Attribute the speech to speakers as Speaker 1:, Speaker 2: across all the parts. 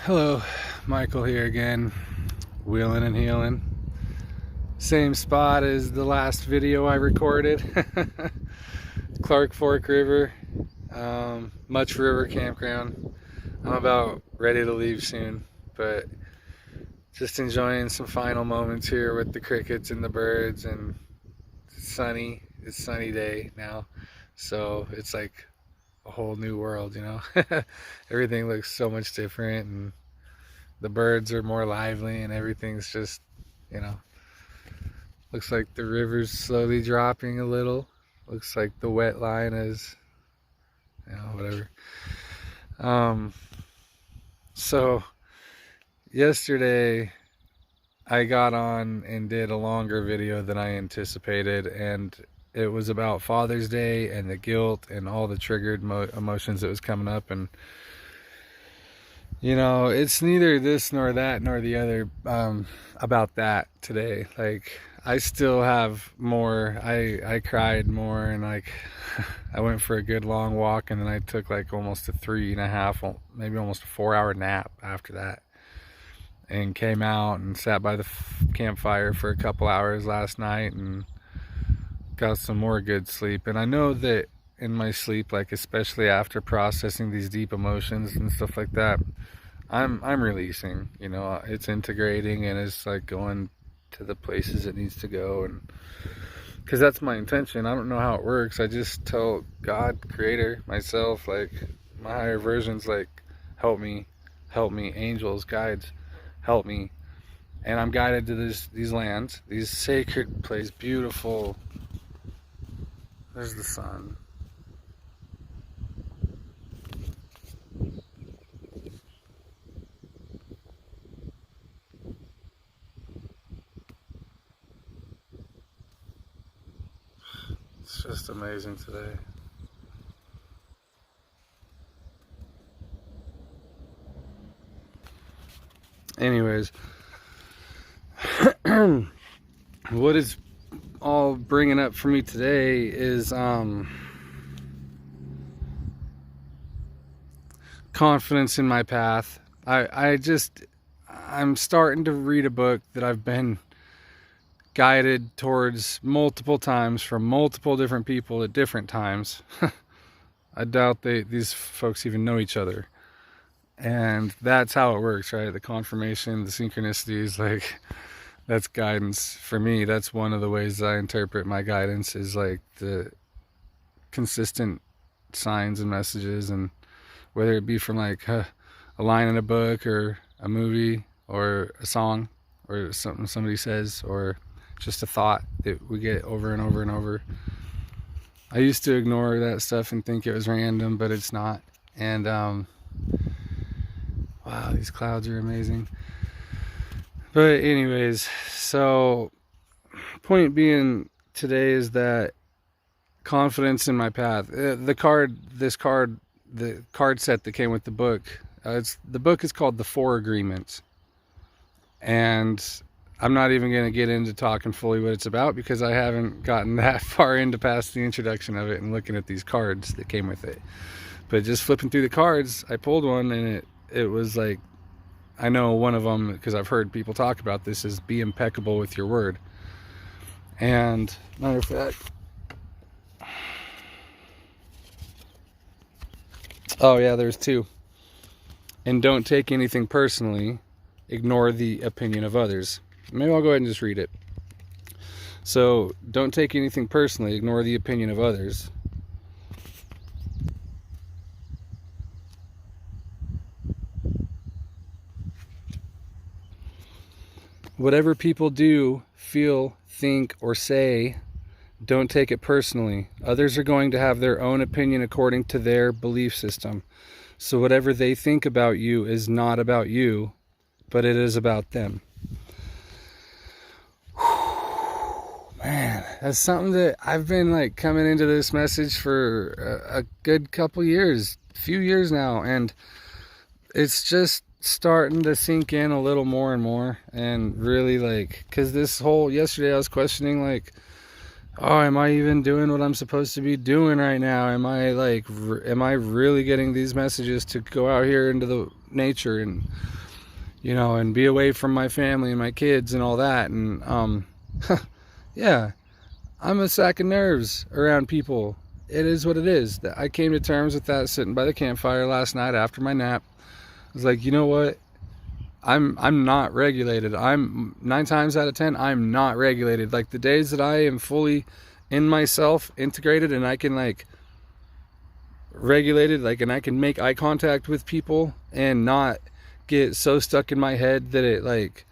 Speaker 1: Hello, Michael here again, wheeling and healing. Same spot as the last video I recorded. Clark Fork River, Much River Campground. I'm about ready to leave soon, but just enjoying some final moments here with the crickets and the birds, and it's sunny. It's a sunny day now, so it's like a whole new world, you know. Everything looks so much different, and the birds are more lively, and everything's just, you know, looks like the river's slowly dropping a little. Looks like the wet line is, you know, whatever. So yesterday I got on and did a longer video than I anticipated, and it was about Father's Day and the guilt and all the triggered emotions that was coming up. And you know, it's neither this nor that nor the other about that today. Like, I still have more. I cried more, and like I went for a good long walk, and then I took like almost a 3.5, maybe almost a 4-hour nap after that, and came out and sat by the campfire for a couple hours last night and got some more good sleep. And I know that in my sleep, like especially after processing these deep emotions and stuff like that, I'm releasing, you know, it's integrating, and it's like going to the places it needs to go. And because that's my intention. I don't know how it works. I just tell God, creator, myself, like my higher versions, like help me, angels, guides, help me. And I'm guided to these lands, these sacred places, beautiful. There's the sun. It's just amazing today. Anyways, what is all bringing up for me today is confidence in my path. I'm starting to read a book that I've been guided towards multiple times from multiple different people at different times. I doubt these folks even know each other. And that's how it works, right? The confirmation, the synchronicities, like that's guidance for me. That's one of the ways I interpret my guidance, is like the consistent signs and messages, and whether it be from like a line in a book or a movie or a song or something somebody says, or just a thought that we get over and over and over. I used to ignore that stuff and think it was random, but it's not. And wow, these clouds are amazing. But anyways, so point being today is that confidence in my path. The card set that came with the book, the book is called The Four Agreements. And I'm not even going to get into talking fully what it's about, because I haven't gotten that far into past the introduction of it and looking at these cards that came with it. But just flipping through the cards, I pulled one, and it was like, I know one of them, because I've heard people talk about this, is be impeccable with your word. And matter of fact, oh yeah, there's two. And don't take anything personally. Ignore the opinion of others. Maybe I'll go ahead and just read it. So, don't take anything personally. Ignore the opinion of others. Whatever people do, feel, think, or say, don't take it personally. Others are going to have their own opinion according to their belief system. So whatever they think about you is not about you, but it is about them. Man, that's something that I've been like coming into this message for a good couple years, few years now, and it's just starting to sink in a little more and more. And really, like, because this whole yesterday I was questioning, like, oh, am I even doing what I'm supposed to be doing right now? Am I like, am I really getting these messages to go out here into the nature and, you know, and be away from my family and my kids and all that? And, yeah, I'm a sack of nerves around people. It is what it is. I came to terms with that sitting by the campfire last night after my nap. I was like, you know what? I'm not regulated. I'm 9 times out of 10, I'm not regulated. Like the days that I am fully in myself, integrated, and I can like regulated, like, and I can make eye contact with people and not get so stuck in my head that it like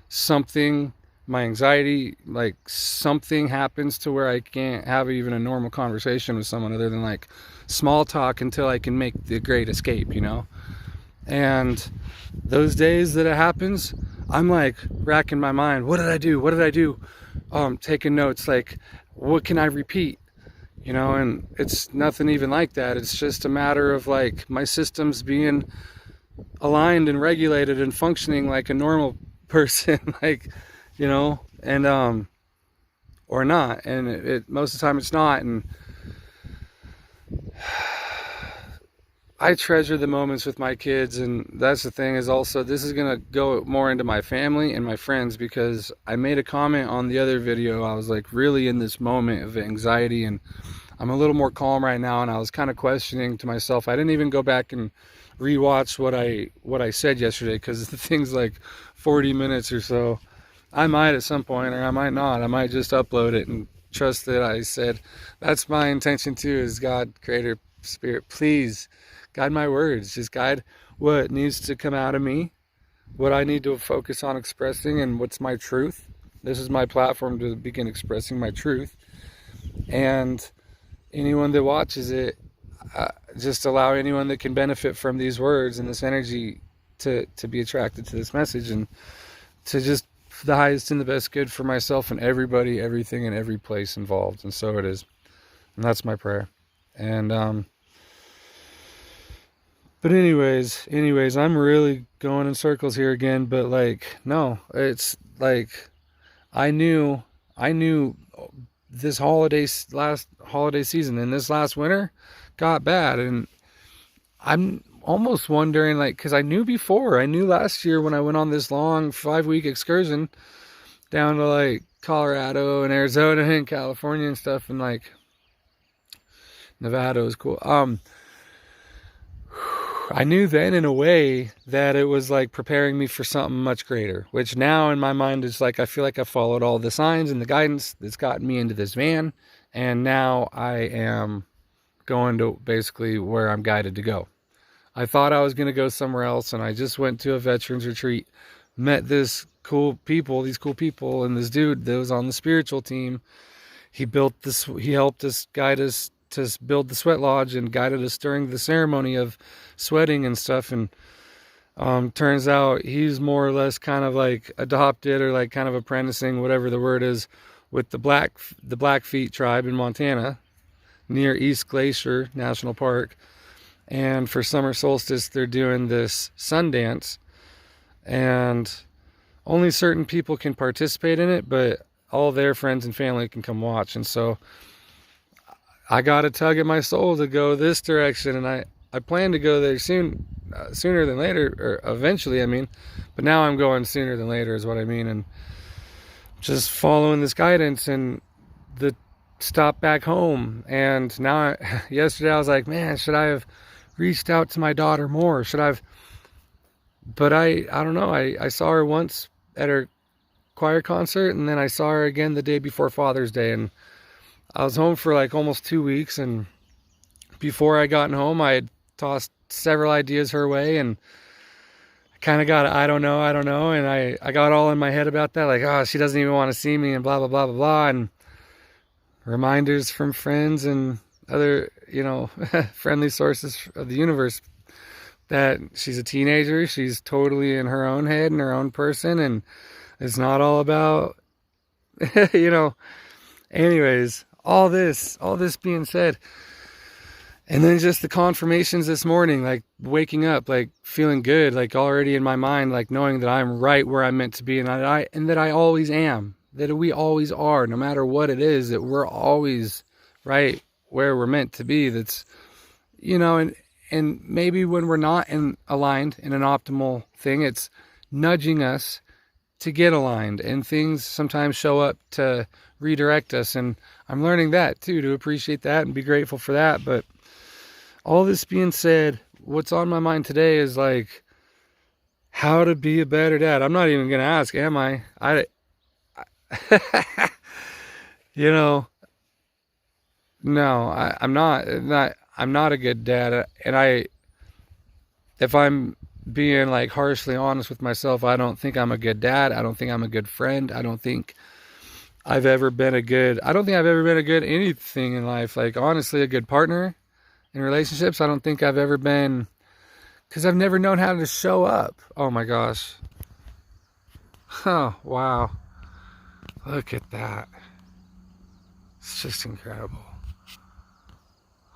Speaker 1: something, my anxiety, like something happens to where I can't have even a normal conversation with someone other than like small talk until I can make the great escape, you know? And those days that it happens, I'm like racking my mind. What did I do? What did I do? Taking notes, like, what can I repeat? You know, and it's nothing even like that. It's just a matter of like my systems being aligned and regulated and functioning like a normal person, like, you know, and or not. And it most of the time it's not. And I treasure the moments with my kids, and that's the thing is also this is gonna go more into my family and my friends, because I made a comment on the other video. I was like really in this moment of anxiety, and I'm a little more calm right now, and I was kind of questioning to myself. I didn't even go back and rewatch what I said yesterday, because the thing's like 40 minutes or so. I might at some point, or I might not. I might just upload it and trust that I said. That's my intention too, is God, Creator, Spirit, please guide my words. Just guide what needs to come out of me, what I need to focus on expressing, and what's my truth. This is my platform to begin expressing my truth. And anyone that watches it, just allow anyone that can benefit from these words and this energy to be attracted to this message, and to just the highest and the best good for myself and everybody, everything, and every place involved. And so it is. And that's my prayer. And but anyways, I'm really going in circles here again, but like, no, it's like, I knew this last holiday season and this last winter got bad. And I'm almost wondering, like, cause I knew last year when I went on this long 5-week excursion down to like Colorado and Arizona and California and stuff, and like Nevada was cool. I knew then in a way that it was like preparing me for something much greater, which now in my mind is like, I feel like I followed all the signs and the guidance that's gotten me into this van. And now I am going to basically where I'm guided to go. I thought I was going to go somewhere else, and I just went to a veterans retreat, met these cool people, and this dude that was on the spiritual team. He helped us, guide us to build the sweat lodge, and guided us during the ceremony of sweating and stuff. And turns out he's more or less kind of like adopted, or like kind of apprenticing, whatever the word is, with the Blackfeet tribe in Montana near East Glacier National Park. And for summer solstice, they're doing this sun dance, and only certain people can participate in it, but all their friends and family can come watch. And so I got a tug at my soul to go this direction, and I plan to go there sooner than later, or eventually, I mean, but now I'm going sooner than later is what I mean. And just following this guidance and the stop back home. And now, yesterday I was like, man, should I have reached out to my daughter more? But I don't know. I saw her once at her choir concert, and then I saw her again the day before Father's Day, and I was home for like almost 2 weeks. And before I got home, I had tossed several ideas her way, and kind of got I don't know, and I got all in my head about that, like, oh, she doesn't even want to see me, and blah blah blah blah blah. And reminders from friends and other, you know, friendly sources of the universe that she's a teenager, she's totally in her own head and her own person, and it's not all about you know. Anyways, all this being said, and then just the confirmations this morning, like waking up, like feeling good, like already in my mind, like knowing that I'm right where I'm meant to be, and that I always am, that we always are, no matter what it is, that we're always right where we're meant to be. That's, and maybe when we're not aligned in an optimal thing, it's nudging us to get aligned, and things sometimes show up to redirect us. And I'm learning that too, to appreciate that and be grateful for that. But all this being said, what's on my mind today is like how to be a better dad. I'm not even going to ask, am I? No, I'm not a good dad. And if I'm being like harshly honest with myself, I don't think I'm a good dad. I don't think I'm a good friend. I don't think I've ever been a good anything in life. Like, honestly, a good partner in relationships. I don't think I've ever been, because I've never known how to show up. Oh my gosh. Oh, wow. Look at that. It's just incredible.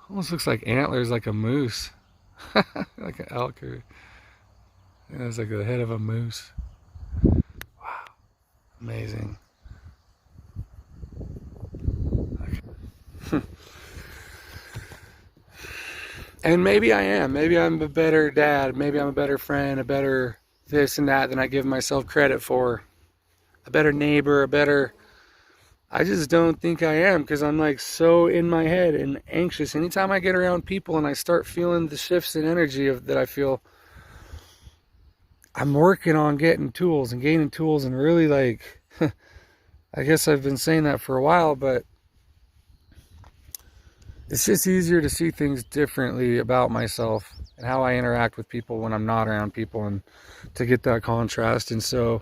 Speaker 1: Almost looks like antlers, like a moose. Like an elk, or it's like the head of a moose. Wow. Amazing. Okay. And maybe I am. Maybe I'm a better dad. Maybe I'm a better friend, a better this and that than I give myself credit for. A better neighbor, I just don't think I am, because I'm like so in my head and anxious. Anytime I get around people and I start feeling the shifts in energy that I feel, I'm working on getting tools and gaining tools, and really like, I guess I've been saying that for a while, but it's just easier to see things differently about myself and how I interact with people when I'm not around people, and to get that contrast. And so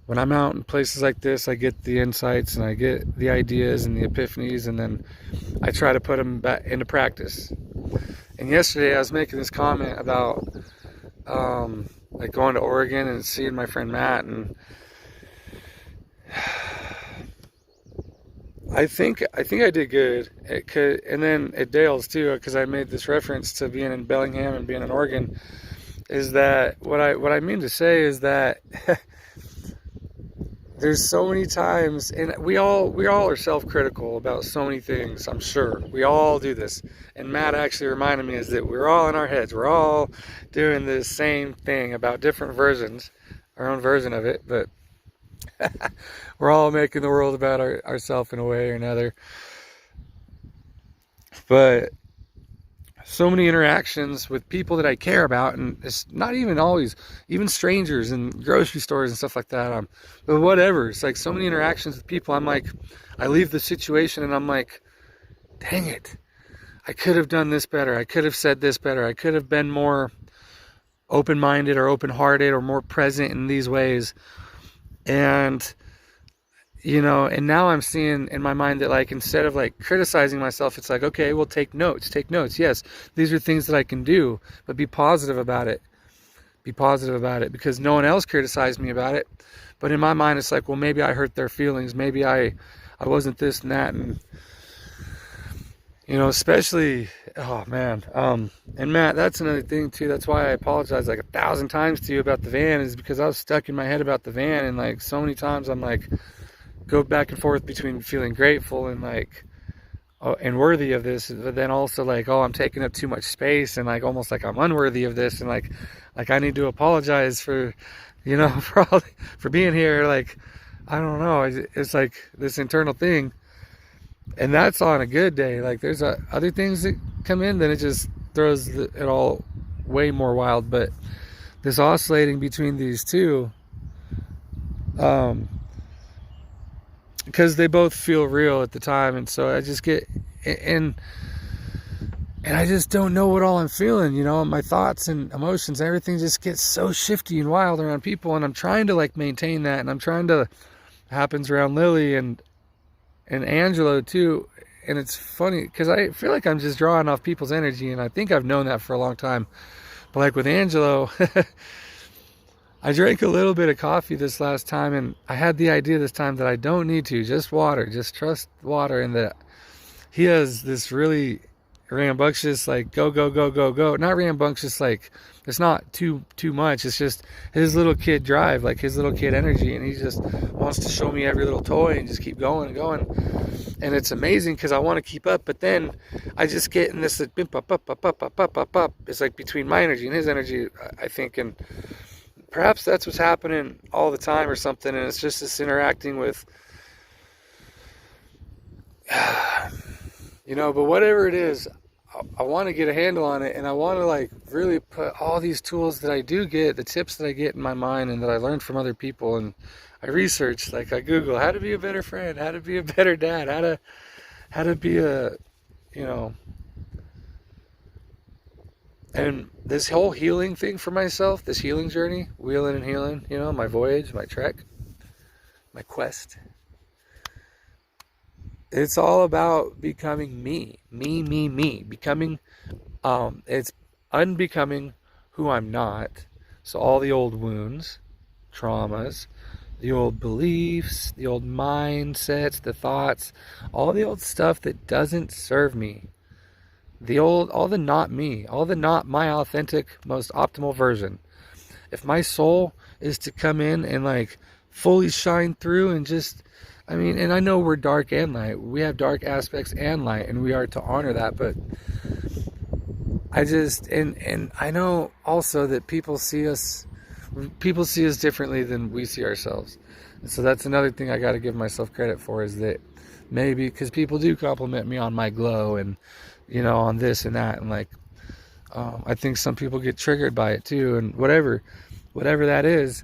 Speaker 1: when I'm out in places like this, I get the insights and I get the ideas and the epiphanies, and then I try to put them back into practice. And yesterday I was making this comment about like going to Oregon and seeing my friend Matt, and I think I did good. And then at Dale's too, because I made this reference to being in Bellingham and being in Oregon. Is that what I mean to say is that there's so many times, and we all are self-critical about so many things. I'm sure we all do this. And Matt actually reminded me is that we're all in our heads. We're all doing the same thing about different versions, our own version of it, but we're all making the world about ourselves in a way or another. But so many interactions with people that I care about, and it's not even always, even strangers in grocery stores and stuff like that. But whatever, it's like so many interactions with people. I'm like, I leave the situation and I'm like, dang it, I could have done this better. I could have said this better. I could have been more open-minded or open-hearted or more present in these ways. And and now I'm seeing in my mind that, like, instead of like criticizing myself, it's like, okay, well, take notes. Yes, these are things that I can do, but be positive about it, because no one else criticized me about it. But in my mind, it's like, well, maybe I hurt their feelings. Maybe I wasn't this and that. And, especially, oh man. And Matt, that's another thing too. That's why I apologize like 1,000 times to you about the van, is because I was stuck in my head about the van. And like so many times I'm like, go back and forth between feeling grateful and like, oh, and worthy of this, but then also like, oh, I'm taking up too much space, and like almost like I'm unworthy of this, and like I need to apologize for, for being here. Like, I don't know, it's like this internal thing, and that's on a good day. Like there's other things that come in, then it just throws it all way more wild. But this oscillating between these two, because they both feel real at the time, and so I just get and I just don't know what all I'm feeling. My thoughts and emotions, everything just gets so shifty and wild around people, and I'm trying to like maintain that, and I'm trying to, happens around Lily and Angelo too. And it's funny because I feel like I'm just drawing off people's energy, and I think I've known that for a long time. But like with Angelo, I drank a little bit of coffee this last time, and I had the idea this time that I don't need to, just water, just trust water, and that he has this really rambunctious, like go go go go go. Not rambunctious, like it's not too much. It's just his little kid drive, like his little kid energy, and he just wants to show me every little toy and just keep going and going. And it's amazing because I want to keep up, but then I just get in this up up up up up up up up up. It's like between my energy and his energy, I think, and perhaps that's what's happening all the time or something. And it's just this interacting with. But whatever it is, I want to get a handle on it, and I want to like really put all these tools that I do get, the tips that I get in my mind and that I learned from other people, and I research, like I Google how to be a better friend, how to be a better dad, how to be a, and this whole healing thing for myself, this healing journey, wheeling and healing, my voyage, my trek, my quest. It's all about becoming me, becoming, it's unbecoming who I'm not. So all the old wounds, traumas, the old beliefs, the old mindsets, the thoughts, all the old stuff that doesn't serve me. All the not me, all the not my authentic, most optimal version. If my soul is to come in and like fully shine through and just, and I know we're dark and light. We have dark aspects and light, and we are to honor that. But I just, and I know also that people see us differently than we see ourselves. And so that's another thing I got to give myself credit for, is that maybe, because people do compliment me on my glow and, on this and that. And like, I think some people get triggered by it too. And whatever that is,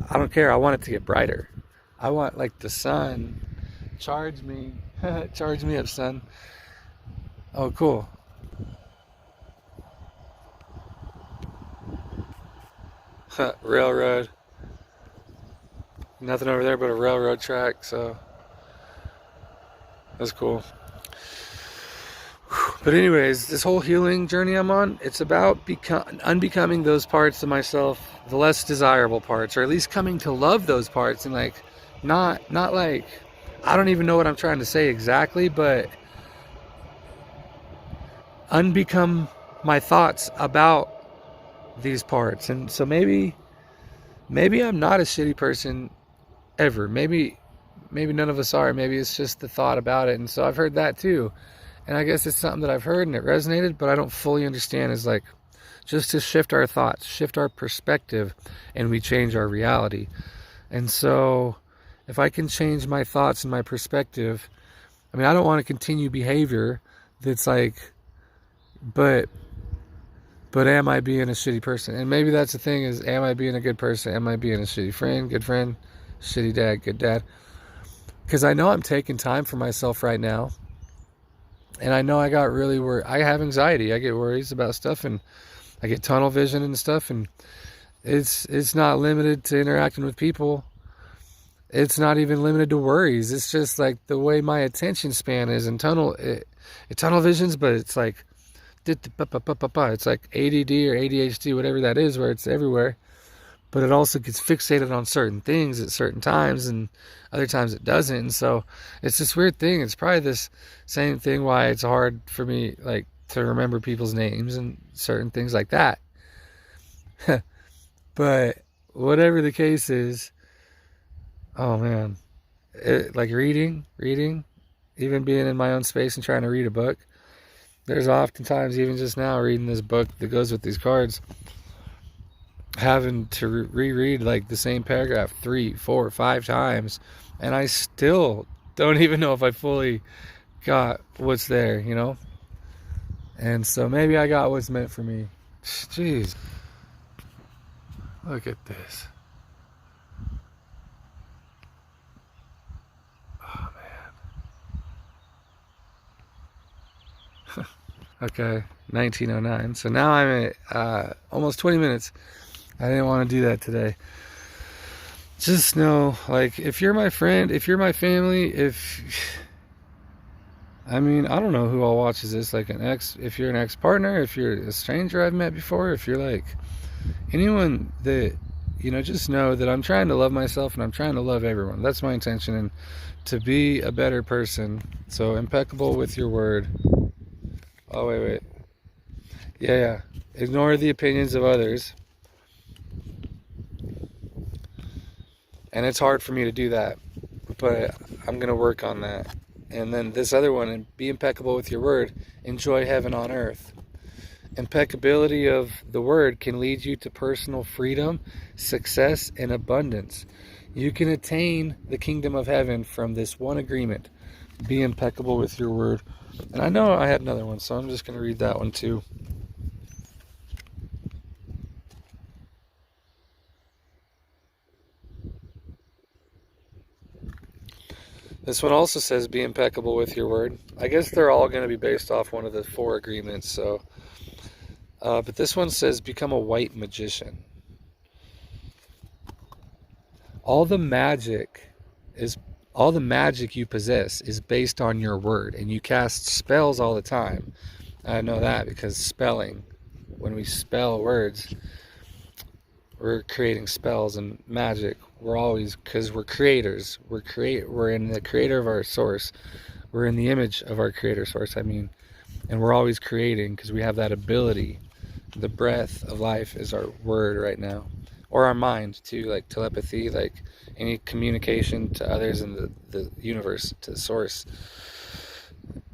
Speaker 1: I don't care. I want it to get brighter. I want like the sun, charge me up, sun. Oh, cool. Railroad. Nothing over there but a railroad track, so that's cool. But anyways, this whole healing journey I'm on, it's about unbecoming those parts of myself, the less desirable parts, or at least coming to love those parts, and like not like, I don't even know what I'm trying to say exactly, but unbecome my thoughts about these parts. And so maybe I'm not a shitty person ever. Maybe none of us are. Maybe it's just the thought about it. And so I've heard that too. And I guess it's something that I've heard and it resonated, but I don't fully understand. Is like just to shift our thoughts, shift our perspective, and we change our reality. And so if I can change my thoughts and my perspective, I don't want to continue behavior that's like, but am I being a shitty person? And maybe that's the thing, is, am I being a good person? Am I being a shitty friend, good friend, shitty dad, good dad? Because I know I'm taking time for myself right now. And I know I got really worried. I have anxiety. I get worries about stuff, and I get tunnel vision and stuff. And it's not limited to interacting with people. It's not even limited to worries. It's just like the way my attention span is in tunnel visions, but it's like, it's like ADD or ADHD, whatever that is, where it's everywhere. But it also gets fixated on certain things at certain times, and other times it doesn't. And so it's this weird thing. It's probably this same thing why it's hard for me, like, to remember people's names and certain things like that. But whatever the case is, oh man, like reading, even being in my own space and trying to read a book. There's oftentimes, even just now, reading this book that goes with these cards, having to reread like the same paragraph 3, 4, 5 times, and I still don't even know if I fully got what's there, And so maybe I got what's meant for me. Jeez, look at this. Oh man. Okay, 1909. So now I'm at almost 20 minutes. I didn't want to do that today. Just know, like, if you're my friend, if you're my family, I don't know who all watches this, like if you're an ex-partner, if you're a stranger I've met before, if you're like anyone that, just know that I'm trying to love myself and I'm trying to love everyone. That's my intention, and to be a better person. So impeccable with your word. Oh, wait. Yeah. Ignore the opinions of others. And it's hard for me to do that, but I'm going to work on that. And then this other one, and be impeccable with your word. Enjoy heaven on earth. Impeccability of the word can lead you to personal freedom, success, and abundance. You can attain the kingdom of heaven from this one agreement. Be impeccable with your word. And I know I had another one, so I'm just going to read that one too. This one also says, be impeccable with your word. I guess they're all going to be based off one of the 4 agreements. So, but this one says, become a white magician. All the magic you possess is based on your word, and you cast spells all the time. I know that because spelling, when we spell words, we're creating spells and magic. We're always, because we're creators. We're in the creator of our source. We're in the image of our creator source, and we're always creating because we have that ability. The breath of life is our word right now. Or our mind too, like telepathy, like any communication to others in the universe, to the source.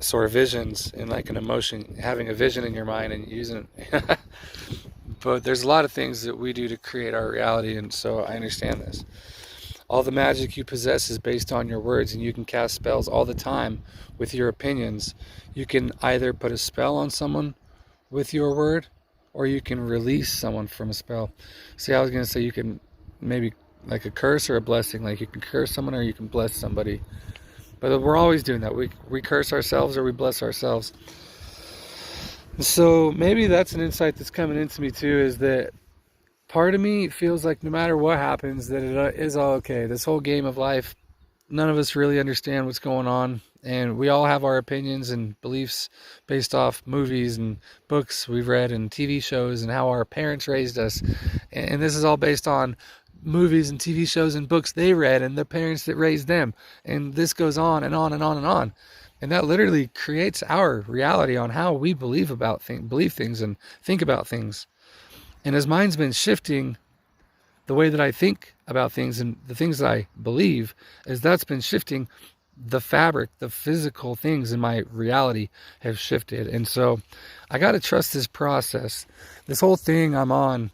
Speaker 1: So our visions and like an emotion, having a vision in your mind and using it. But there's a lot of things that we do to create our reality, and so I understand this. All the magic you possess is based on your words, and you can cast spells all the time with your opinions. You can either put a spell on someone with your word, or you can release someone from a spell. See, I was going to say you can maybe like a curse or a blessing. Like you can curse someone or you can bless somebody. But we're always doing that. We curse ourselves or we bless ourselves. So maybe that's an insight that's coming into me too, is that part of me feels like no matter what happens, that it is all okay. This whole game of life, none of us really understand what's going on. And we all have our opinions and beliefs based off movies and books we've read and TV shows and how our parents raised us. And this is all based on movies and TV shows and books they read and the parents that raised them. And this goes on and on and on and on. And that literally creates our reality on how we believe things and think about things. And as mine's been shifting, the way that I think about things and the things that I believe, as that's been shifting, the fabric, the physical things in my reality have shifted. And so I got to trust this process, this whole thing I'm on,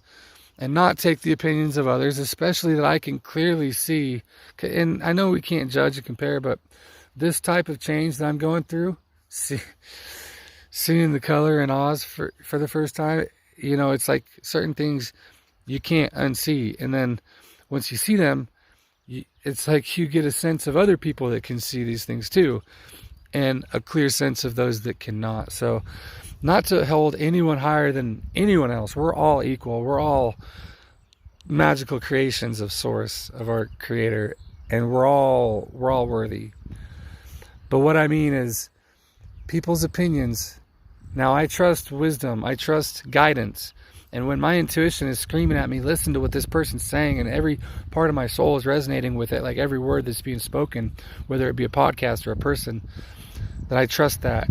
Speaker 1: and not take the opinions of others, especially that I can clearly see. And I know we can't judge and compare, but this type of change that I'm going through, seeing the color in Oz for the first time, it's like certain things you can't unsee. And then once you see them, it's like you get a sense of other people that can see these things too, and a clear sense of those that cannot. So not to hold anyone higher than anyone else. We're all equal. We're all magical creations of source, of our creator, and we're all worthy. But what I mean is people's opinions. Now I trust wisdom. I trust guidance. And when my intuition is screaming at me, listen to what this person's saying, and every part of my soul is resonating with it, like every word that's being spoken, whether it be a podcast or a person, that I trust that.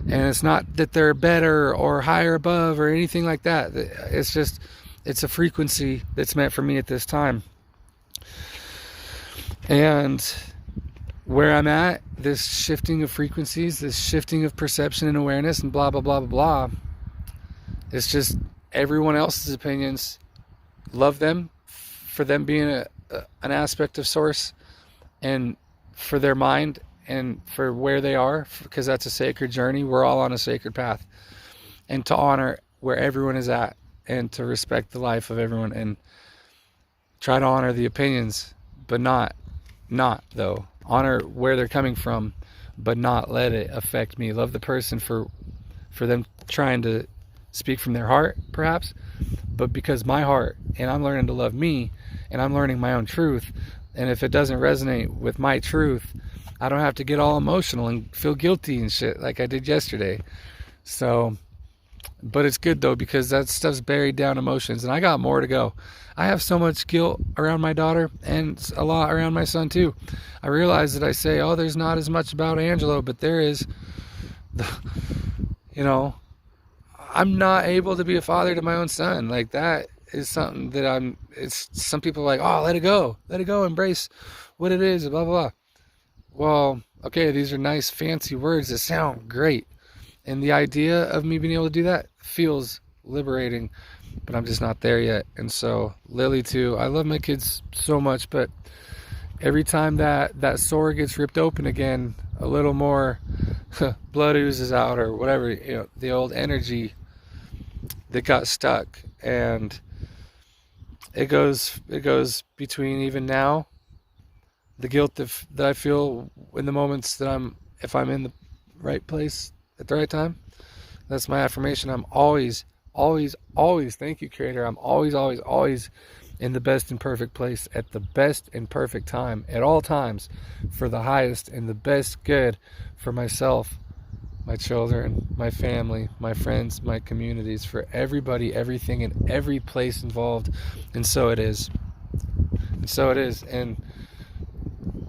Speaker 1: And it's not that they're better or higher above or anything like that. It's just, it's a frequency that's meant for me at this time. And where I'm at, this shifting of frequencies, this shifting of perception and awareness and blah, blah, blah, blah, blah, it's just everyone else's opinions. Love them for them being an aspect of source, and for their mind and for where they are, because that's a sacred journey. We're all on a sacred path, and to honor where everyone is at and to respect the life of everyone and try to honor the opinions, but not though. Honor where they're coming from, but not let it affect me. Love the person for them trying to speak from their heart, perhaps, but because my heart, and I'm learning to love me, and I'm learning my own truth, and if it doesn't resonate with my truth, I don't have to get all emotional and feel guilty and shit like I did yesterday. So, but it's good though, because that stuff's buried down emotions, and I got more to go. I have so much guilt around my daughter and a lot around my son too. I realize that I say, oh, there's not as much about Angelo, but there is. you know, I'm not able to be a father to my own son. Like, that is something that it's some people are like, oh, let it go, embrace what it is, blah, blah, blah. Well, okay, these are nice, fancy words that sound great. And the idea of me being able to do that feels liberating, but I'm just not there yet. And so, Lily, too, I love my kids so much, but every time that sore gets ripped open again, a little more blood oozes out or whatever, the old energy that got stuck. And it goes between even now, the guilt that I feel in the moments that if I'm in the right place at the right time. That's my affirmation. I'm always, always, always, thank you, Creator. I'm always, always, always in the best and perfect place at the best and perfect time at all times for the highest and the best good for myself, my children, my family, my friends, my communities, for everybody, everything, and every place involved. And so it is. And so it is. And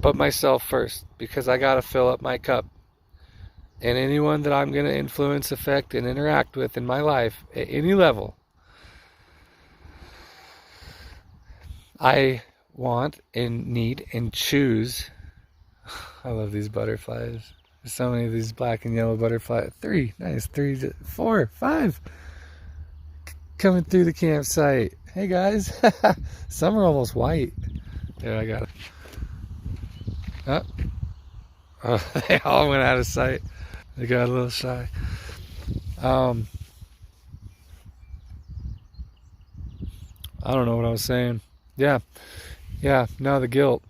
Speaker 1: but myself first, because I gotta fill up my cup. And anyone that I'm going to influence, affect, and interact with in my life at any level, I want and need and choose. I love these butterflies. There's so many of these black and yellow butterflies. 3, nice, 3, 4, 5 coming through the campsite. Hey guys, some are almost white. There, I got it. Oh, they all went out of sight. They got a little shy. I don't know what I was saying. Yeah, no, the guilt,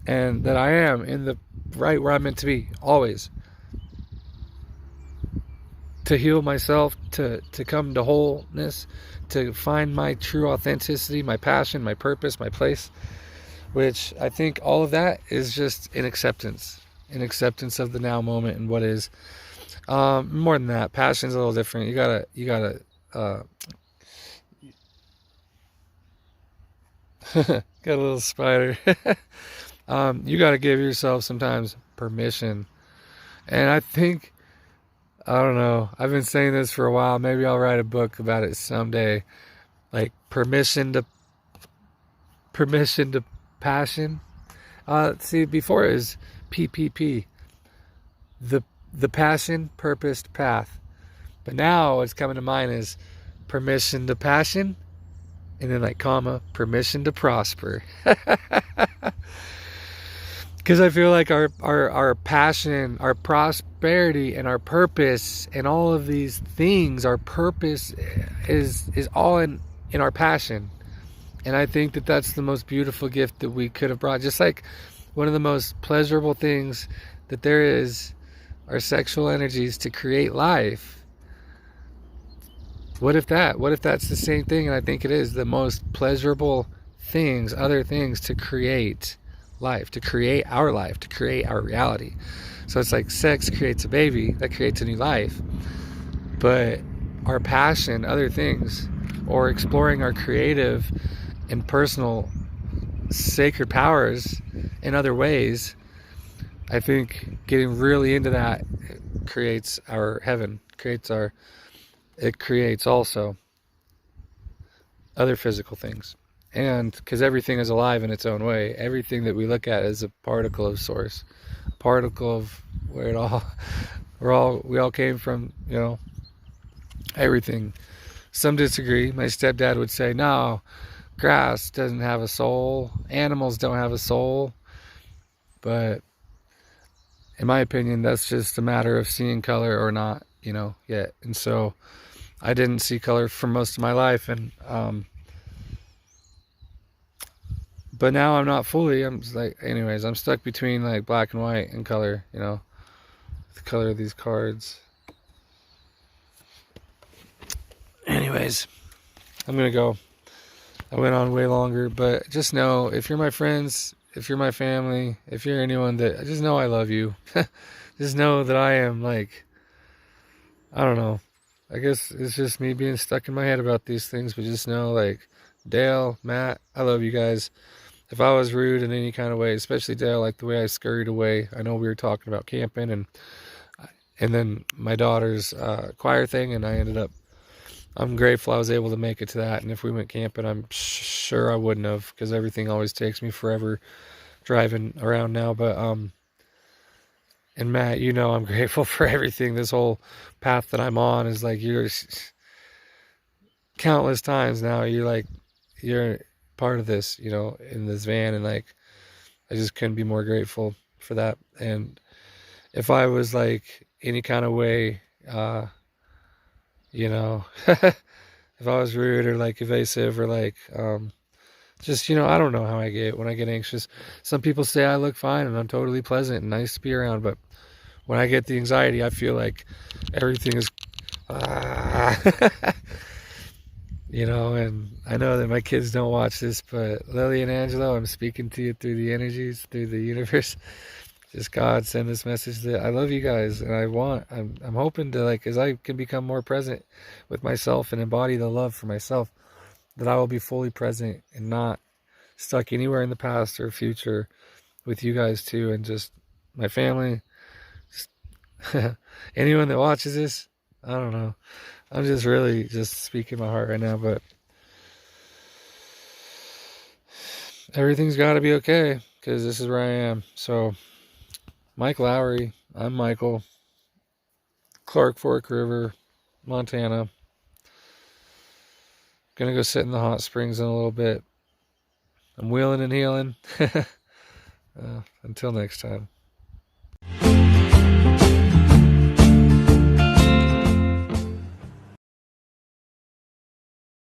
Speaker 1: and that I am in the right where I'm meant to be, always. To heal myself, to come to wholeness, to find my true authenticity, my passion, my purpose, my place, which I think all of that is just an acceptance of the now moment and what is. More than that, passion's a little different. You gotta got a little spider. You gotta give yourself sometimes permission. And I think, I don't know, I've been saying this for a while. Maybe I'll write a book about it someday. Like permission to passion. See, before it was PPP, the passion, purposed path. But now what's coming to mind is permission to passion, and then like comma, permission to prosper. Because I feel like our passion, our prosperity, and our purpose, and all of these things, our purpose is all in our passion. And I think that that's the most beautiful gift that we could have brought. Just like one of the most pleasurable things that there is are sexual energies to create life. What if that's the same thing? And I think it is the most pleasurable things, other things to create life, to create our reality. So it's like sex creates a baby, that creates a new life. But our passion, other things, or exploring our creative and personal sacred powers in other ways, I think getting really into that creates our heaven, it creates also other physical things. And because everything is alive in its own way, everything that we look at is a particle of source, a particle of where we all came from, everything. Some disagree. My stepdad would say, no, grass doesn't have a soul, animals don't have a soul. But in my opinion, that's just a matter of seeing color or not, yet. And so I didn't see color for most of my life, and but now I'm not fully. I'm stuck between like black and white and color, the color of these cards. Anyways, I'm gonna go. I went on way longer, but just know, if you're my friends, if you're my family, if you're anyone that, just know I love you. Just know that I am I don't know. I guess it's just me being stuck in my head about these things, but just know, Dale, Matt, I love you guys. If I was rude in any kind of way, especially Dale, the way I scurried away, I know we were talking about camping, and and then my daughter's choir thing, and I'm grateful I was able to make it to that. And if we went camping, I'm sure I wouldn't have, because everything always takes me forever driving around now. But and Matt, I'm grateful for everything. This whole path that I'm on is like you're countless times now. You're part of this, in this van, and like I just couldn't be more grateful for that. And if I was like any kind of way, if I was rude or like evasive or like just I don't know how I get when I get anxious. Some people say I look fine and I'm totally pleasant and nice to be around, but when I get the anxiety, I feel like everything is and I know that my kids don't watch this, but Lily and Angelo, I'm speaking to you through the energies, through the universe. Just God send this message that I love you guys, and I'm hoping to, like, as I can become more present with myself and embody the love for myself, that I will be fully present and not stuck anywhere in the past or future with you guys too, and just my family, just anyone that watches this. I don't know. I'm just really just speaking my heart right now, but everything's got to be okay because this is where I am. So, Mike Lowry, I'm Michael, Clark Fork River, Montana. Gonna go sit in the hot springs in a little bit. I'm wheeling and healing. Until next time.